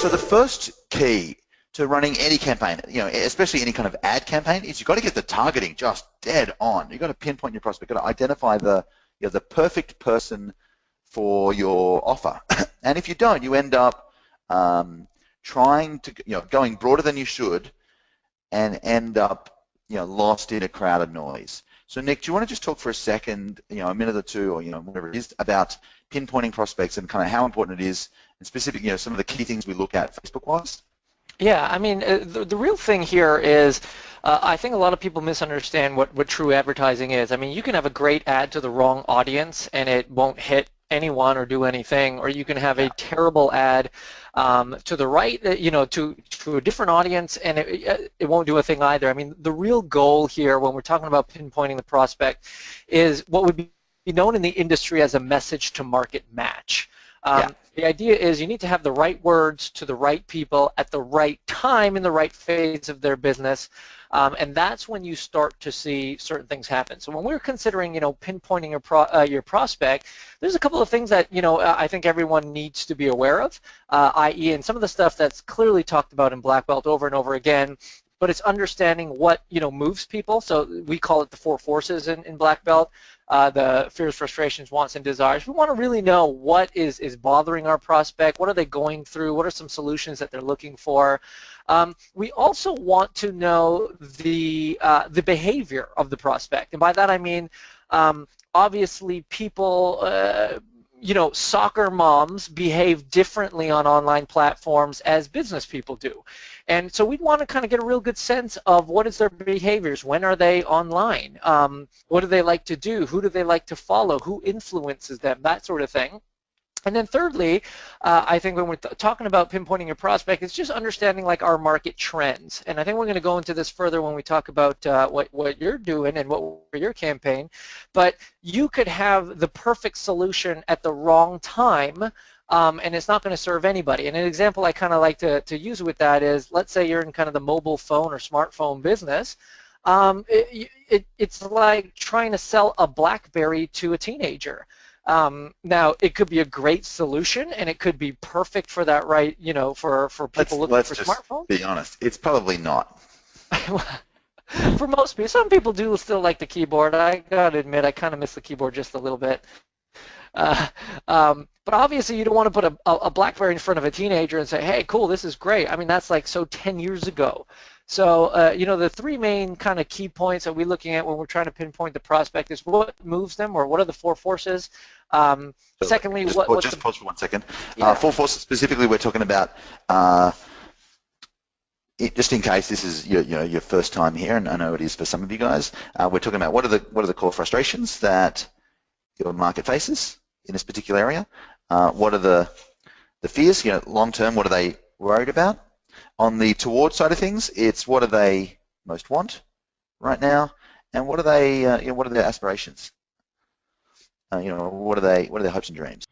So the first key to running any campaign, especially any kind of ad campaign, is you've got to get the targeting just dead on. You've got to pinpoint your prospect. You've got to identify the perfect person for your offer. And if you don't, you end up trying to, going broader than you should, and end up, lost in a crowd of noise. So Nick, do you want to just talk for a second, a minute or two, or whatever it is, about pinpointing prospects and kind of how important it is, and specifically, some of the key things we look at Facebook-wise? Yeah, I mean, the real thing here is I think a lot of people misunderstand what true advertising is. I mean, you can have a great ad to the wrong audience and it won't hit anyone or do anything, or you can have a terrible ad to the right, to a different audience, and it won't do a thing either. I mean, the real goal here when we're talking about pinpointing the prospect is what would be known in the industry as a message to market match. The idea is you need to have the right words to the right people at the right time in the right phase of their business, and that's when you start to see certain things happen. So when we're considering, pinpointing your prospect, there's a couple of things that, I think everyone needs to be aware of, i.e., and some of the stuff that's clearly talked about in Black Belt over and over again, but it's understanding what, moves people. So we call it the 4 forces in Black Belt. The fears, frustrations, wants, and desires. We want to really know what is bothering our prospect, what are they going through, what are some solutions that they're looking for. We also want to know the behavior of the prospect, and by that I mean obviously people, soccer moms behave differently on online platforms as business people do. And so we'd want to kind of get a real good sense of what is their behaviors, when are they online, what do they like to do, who do they like to follow, who influences them, that sort of thing. And then thirdly, I think when we're talking about pinpointing your prospect, it's just understanding like our market trends. And I think we're going to go into this further when we talk about what you're doing and what your campaign. But you could have the perfect solution at the wrong time, and it's not going to serve anybody. And an example I kind of like to use with that is, let's say you're in kind of the mobile phone or smartphone business. It's like trying to sell a BlackBerry to a teenager. Now, it could be a great solution, and it could be perfect for that, right? For people looking for smartphones. Let's be honest, it's probably not. For most people, some people do still like the keyboard. I gotta admit, I kind of miss the keyboard just a little bit. But obviously, you don't want to put a BlackBerry in front of a teenager and say, "Hey, cool, this is great." I mean, that's like 10 years ago. So, the 3 main kind of key points that we're looking at when we're trying to pinpoint the prospect is what moves them, or what are the 4 forces. Secondly, just pause for 1 second. Yeah. 4 forces specifically, we're talking about. Just in case this is your first time here, and I know it is for some of you guys, we're talking about what are the core frustrations that your market faces in this particular area. What are the fears? Long term, what are they worried about? On the toward side of things, it's what do they most want right now, and what are they? What are their aspirations? What are their hopes and dreams?